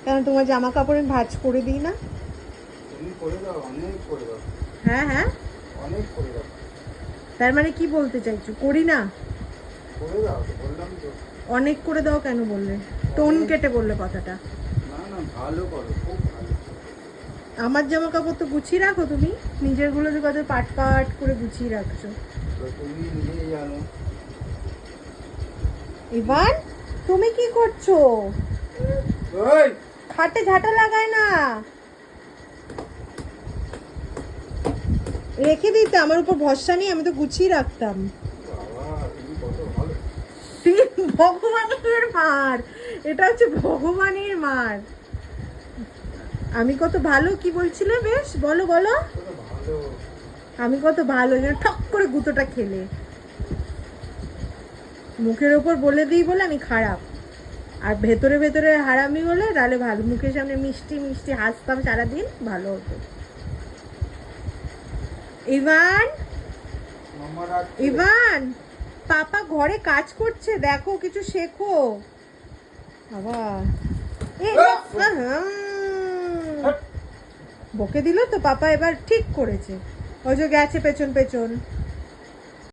কেন তোমার জামা কাপড় আমি ভাঁজ করে দিই না? তুমি করে দাও, অনেক করে দাও। হ্যাঁ হ্যাঁ, অনেক করে দাও। তার মানে কি বলতে চাইছো? করি না? করে দাও তো, বললাম তো। অনেক করে দাও কেন বললে? টোন কেটে বললে কথাটা। না না, ভালো করো, খুব ভালো। আমার জামা কাপড় তো গুছিয়ে রাখো তুমি, নিজের গুলো তো কত পাট পাট করে গুছিয়ে রাখছো। তো তুমি নিজেই জানো। ইভান, তুমি কি করছো? ওই খাটে ঝাঁটা লাগায় না, রেখে দিতে। আমার উপর ভরসা নেই, আমি তো গুছিয়ে রাখতাম। বাবা, তুমি কত ভালো। ভগবানের মার, এটা হচ্ছে ভগবানের মার। আমি কত ভালো, কি বলছিলে? বেশ বলো বলো, কত ভালো। আমি কত ভালো, যেন ঠক করে গুঁতোটা খেলে। মুখের ওপর বলে দিই বলে আমি খারাপ, আর ভেতরে ভেতরে হারামি হলে তাহলে ভালো। মুখের সামনে মিষ্টি মিষ্টি হাসতাম সারাদিন, ভালো হতো। ইভান, মাম্মা রাখছে। ইভান, পাপা ঘরে কাজ করছে, দেখো কিছু শেখো বাবা। এ, বকে দিল তো পাপা, এবার ঠিক করেছে। ওই যে গেছে পেছন পেছন।